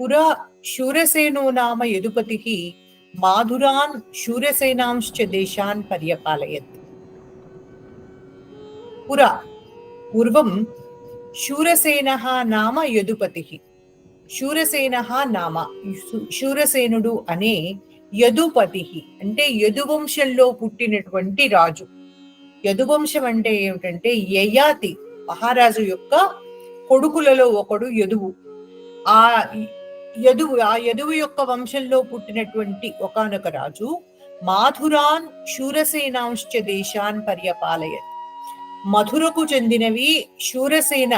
పురా శూరసేనో నామ యదుపతిః మాధురాన్ శూరసేనాంశ్చ దేశాన్ పర్యపాలయత్. పురా పూర్వం శూరసేనః నామ యదుపతిః. శూరసేనః నామ శూరసేనుడు అనే యదుపతిః అంటే యదువంశంలో పుట్టినటువంటి రాజు. యదువంశం అంటే ఏమిటంటే యయాతి మహారాజు యొక్క కొడుకులలో ఒకడు యదువు. ఆ యదువు యొక్క వంశంలో పుట్టినటువంటి ఒకానొక రాజు మాధురాన్ శూరసేనాంశ్చ దేశాన్ పర్యపాలయత్. మధురకు చెందినవి శూరసేన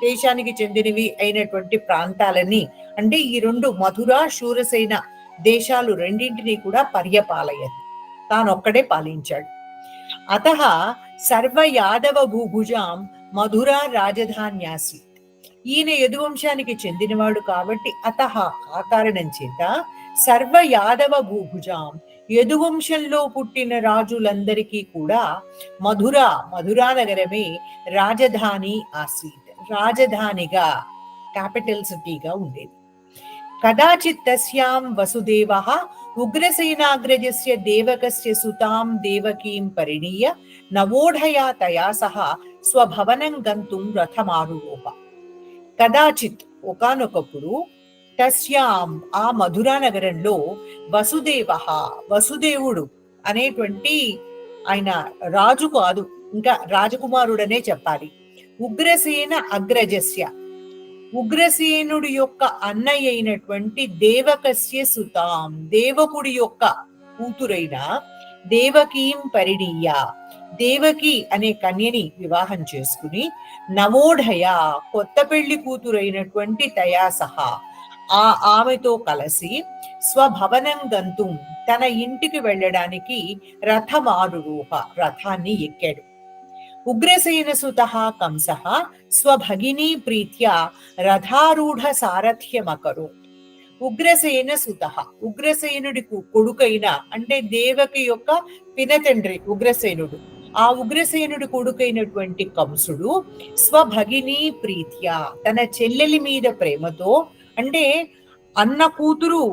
దేశానికి చెందినవి అయినటువంటి ప్రాంతాలని, అంటే ఈ రెండు మధుర శూరసేన దేశాలు రెండింటినీ కూడా పర్యపాలయత్, తానొక్కడే పాలించాడు. అతః సర్వ యాదవ భూభుజాం మధుర రాజధాన్యాసి. ఈయన యదువంశానికి చెందినవాడు కాబట్టి అతః ఆ కారణం చేత సర్వ యాదవ భూభుజాం యదువంశంలో పుట్టిన రాజులందరికీ కూడా మధురా నగరమే రాజధాని ఆసీత్, రాజధానిగా క్యాపిటల్ సిటీగా ఉండేది. కదాచిత్ తస్యాం వసుదేవః ఉగ్రసేనాగ్రజస్య దేవకస్య సుతాం దేవకీం పరిణీయ నవోఢయా తయా సహ స్వభవనం గంతుం రథమారురోహ. కదాచిత్ ఒకానొకప్పుడు తస్యాం ఆ మధురా నగరంలో వసుదేవుడు అనేటువంటి ఆయన రాజు కాదు, ఇంకా రాజకుమారుడనే చెప్పాలి. ఉగ్రసేన అగ్రజస్య ఉగ్రసేనుడి యొక్క అన్నయ్య అయినటువంటి దేవకస్య సుతాం దేవకుడి యొక్క కూతురైన దేవకీం పరిణీయ దేవకి అనే కన్యని వివాహం చేసుకుని నవోఢయ కొత్త పెళ్లి కూతురైనటువంటి తయా సహా ఆమెతో కలిసి స్వభవనం గంతుం తన ఇంటికి వెళ్ళడానికి రథమారురోహ రథాన్ని ఎక్కాడు. ఉగ్రసేన సుతః కంసః స్వభగినీ ప్రీత్యా రథారూఢ సారథ్యమకరోత్. ఉగ్రసేన సుతః ఉగ్రసేనుడి కొడుకైన అంటే దేవకి యొక్క పినతండ్రి ఉగ్రసేనుడు, ఆ ఉగ్రసేనుడి కొడుకైనటువంటి కంసుడు స్వభగినీ ప్రీత్యా తన చెల్లెలి మీద ప్రేమతో, అంటే అన్న కూతురు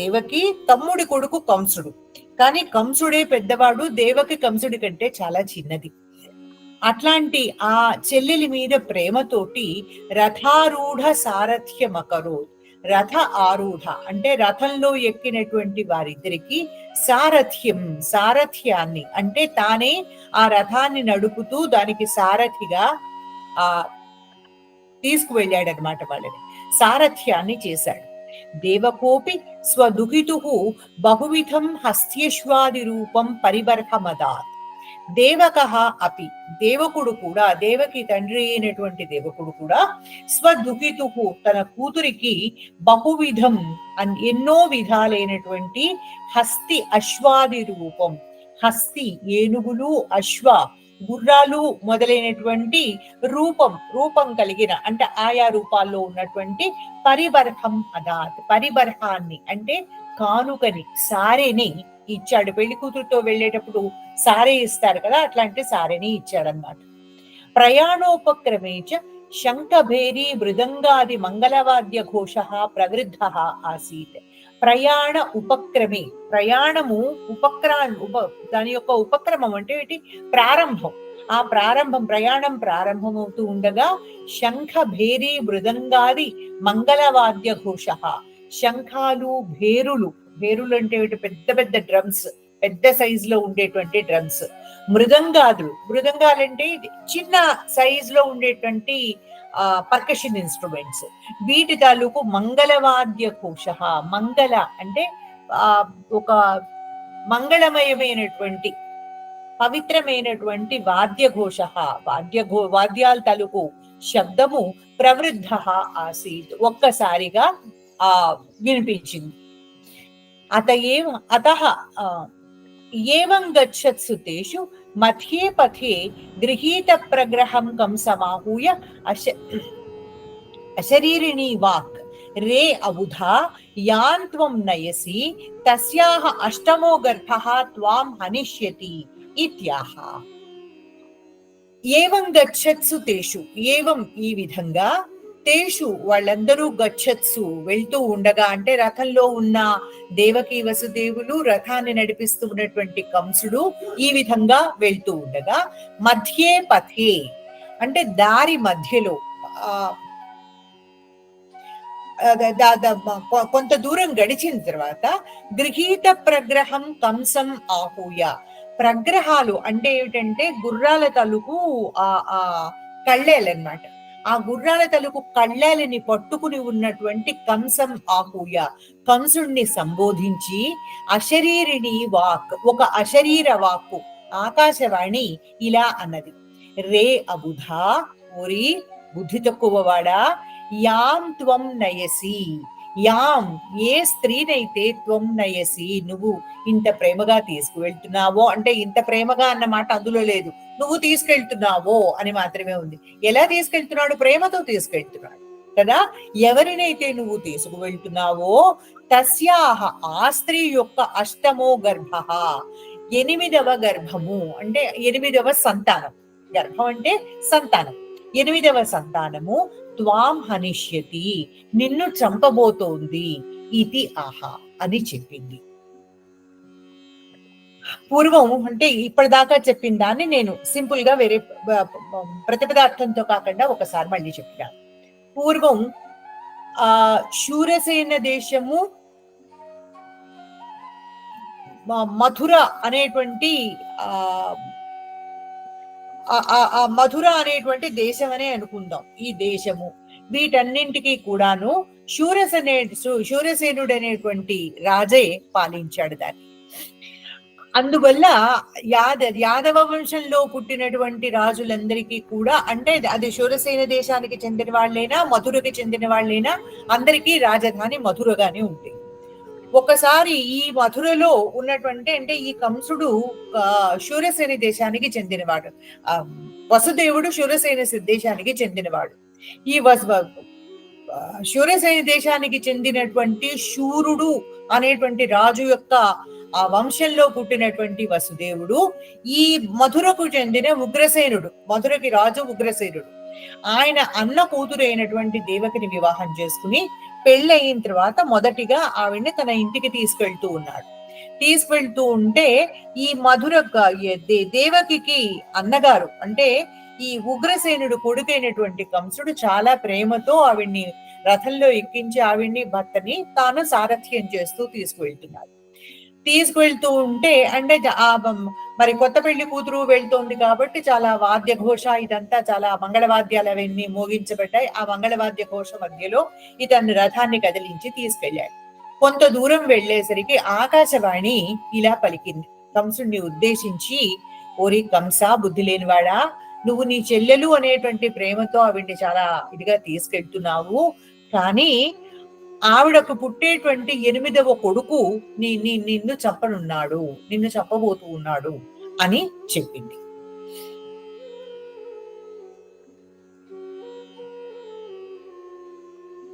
దేవకి, తమ్ముడి కొడుకు కంసుడు, కానీ కంసుడే పెద్దవాడు, దేవకి కంసుడి కంటే చాలా చిన్నది. అట్లాంటి ఆ చెల్లెలి మీద ప్రేమతోటి రథారూఢ సారథ్యమకరోత్. రథ ఆరూఢ అంటే రథంలో ఎక్కినటువంటి వారిద్దరికి సారథ్యాన్ని అంటే తానే ఆ రథాన్ని నడుపుతూ దానికి సారథిగా తీసుకువెళ్ళాడనమాట, వాళ్ళని సారథ్యాన్ని చేశాడు. దేవకోపి స్వదుహితు బహువిధం హస్త్యశ్వాది రూపం పరిబర్హమదాత్. దేవకః అపి దేవకుడు కూడా, దేవకి తండ్రి అయినటువంటి దేవకుడు కూడా స్వదుహితు తన కూతురికి బహువిధం ఎన్నో విధాలైనటువంటి హస్తి అశ్వాది రూపం, హస్తి ఏనుగులు, అశ్వ గుర్రాలు మొదలైనటువంటి రూపం కలిగిన అంటే ఆయా రూపాల్లో ఉన్నటువంటి పరిబర్హం అదాత్, పరిబర్హాన్ని అంటే కానుకని సారెని ఇచ్చాడు. పెళ్లి కూతురుతో వెళ్ళేటప్పుడు సారే ఇస్తారు కదా, అట్లాంటి సారెని ఇచ్చాడనమాట. ప్రయాణోపక్రమేచ శంఖభేరీ మృదంగాది మంగళవాద్య ఘోష ప్రవృద్ధ ఆసీత్. ప్రయాణ ఉపక్రమే, ప్రయాణము దాని యొక్క ఉపక్రమం అంటే ఏంటి, ప్రారంభం. ఆ ప్రయాణం ప్రారంభమవుతూ ఉండగా శంఖ భేరీ మృదంగాది మంగళవాద్య ఘోష, శంఖాలు భేరులు అంటే పెద్ద పెద్ద డ్రమ్స్, పెద్ద సైజ్ లో ఉండేటువంటి డ్రమ్స్. మృదంగాలంటే చిన్న సైజ్ లో ఉండేటువంటి పర్కషన్ ఇన్స్ట్రుమెంట్స్. వీటి తాలూకు మంగళవాద్య ఘోష, మంగళ అంటే ఒక మంగళమయమైనటువంటి పవిత్రమైనటువంటి వాద్యఘోష, వాద్యాల తాలూకు శబ్దము ప్రవృద్ధ ఆసీత్ ఒక్కసారిగా వినిపించింది. అతః ఏవం గచ్చత్సు తేషు మధ్యే పథే గృహీత ప్రగ్రహం కంసమాహూయ అశరీరిణీ వాక్ రే అబుధా యాన్ త్వం నయసి తస్యాహ అష్టమో గర్భః త్వాం హనిష్యతి ఇత్యాహ. ఏవం గచ్చత్సు తేషు, ఏవం ఈ విధంగా, తేషు వాళ్ళందరూ గచ్చత్సు వెళ్తూ ఉండగా, అంటే రథంలో ఉన్న దేవకి వసుదేవులు, రథాన్ని నడిపిస్తూ ఉన్నటువంటి కంసుడు ఈ విధంగా వెళ్తూ ఉండగా, మధ్యే పథే అంటే దారి మధ్యలో ఆ కొంత దూరం గడిచిన తర్వాత గృహీత ప్రగ్రహం కంసం ఆహూయ. ప్రగ్రహాలు అంటే ఏమిటంటే గుర్రాల తలుపు ఆ ఆ కళ్ళేలన్నమాట. ఆ గుర్రాల తలుపు కళ్ళేలని పట్టుకుని ఉన్నటువంటి కంసం ఆహూయ, కంసుణ్ణి సంబోధించి అశరీరిణి వాక్, ఒక అశరీర వాక్కు ఆకాశవాణి ఇలా అన్నది. రే అబుధా, ఓరి బుద్ధి తక్కువవాడా, యాం త్వం నయసి, యాం ఏ స్త్రీనైతే త్వం నయసి నువ్వు ఇంత ప్రేమగా తీసుకువెళ్తున్నావో, అంటే ఇంత ప్రేమగా అన్న మాట అందులో లేదు, నువ్వు తీసుకెళ్తున్నావో అని మాత్రమే ఉంది. ఎలా తీసుకెళ్తున్నాడు? ప్రేమతో తీసుకెళ్తున్నాడు కదా. ఎవరినైతే నువ్వు తీసుకువెళ్తున్నావో తస్యాహ ఆ స్త్రీ యొక్క అష్టమో గర్భ, 8వ గర్భము అంటే 8వ సంతానం. గర్భం అంటే సంతానం. 8వ సంతానము త్వాం హనిష్యతి నిన్ను చంపబోతోంది ఇది ఆహా అని చెప్పింది. పూర్వం అంటే ఇప్పటిదాకా చెప్పిన దాన్ని నేను సింపుల్ గా వేరే ప్రతిపదార్థంతో కాకుండా ఒకసారి మళ్ళీ చెప్పాను. పూర్వం శూరసేన దేశము మధుర అనేటువంటి మధుర అనేటువంటి దేశం అనే అనుకుందాం. ఈ దేశము వీటన్నింటికి కూడాను శూరసేనుడు అనేటువంటి రాజే పాలించాడు దాన్ని. అందువల్ల యాదవ వంశంలో పుట్టినటువంటి రాజులందరికీ కూడా, అంటే అది శూరసేన దేశానికి చెందిన వాళ్ళైనా మధురకి చెందిన వాళ్ళైనా అందరికీ రాజధాని మధురగానే ఉంటుంది. ఒకసారి ఈ మధురలో ఉన్నటువంటి, అంటే ఈ కంసుడు శూరసేన దేశానికి చెందినవాడు, వసుదేవుడు శూరసేన దేశానికి చెందినవాడు. ఈ శూరసేన దేశానికి చెందినటువంటి శూరుడు అనేటువంటి రాజు యొక్క ఆ వంశంలో పుట్టినటువంటి వసుదేవుడు ఈ మధురకు చెందిన ఉగ్రసేనుడు, మధురకి రాజు ఉగ్రసేనుడు, ఆయన అన్న కూతురైనటువంటి దేవకిని వివాహం చేసుకుని పెళ్ళయిన తర్వాత మొదటిగా ఆవిడ్ని తన ఇంటికి తీసుకెళ్తూ ఉన్నాడు. తీసుకెళ్తూ ఉంటే ఈ మధుర దేవకికి అన్నగారు, అంటే ఈ ఉగ్రసేనుడు కొడుకైనటువంటి కంసుడు చాలా ప్రేమతో ఆవిడ్ని రథంలో ఎక్కించి ఆవిడ్ని భర్తని తాను సారథ్యం చేస్తూ తీసుకువెళ్తున్నాడు. తీసుకువెళ్తూ ఉంటే, అంటే మరి కొత్త పెళ్లి కూతురు వెళ్తోంది కాబట్టి చాలా వాద్య ఘోష, ఇదంతా చాలా మంగళవాద్యాలు అవన్నీ మోగించబడ్డాయి. ఆ మంగళవాద్య ఘోష మధ్యలో ఇతన్ని రథాన్ని కదిలించి తీసుకెళ్లాడు. కొంత దూరం వెళ్లేసరికి ఆకాశవాణి ఇలా పలికింది కంసుడిని ఉద్దేశించి, ఓరి కంస, బుద్ధి లేనివాడా, నువ్వు నీ చెల్లెలు అనేటువంటి ప్రేమతో ఆవిడ్ని చాలా ఇదిగా తీసుకెళ్తున్నావు, కానీ ఆవిడకు పుట్టేటువంటి 8వ కొడుకు నిన్ను చంపనున్నాడు, నిన్ను చంపబోతూ ఉన్నాడు అని చెప్పింది.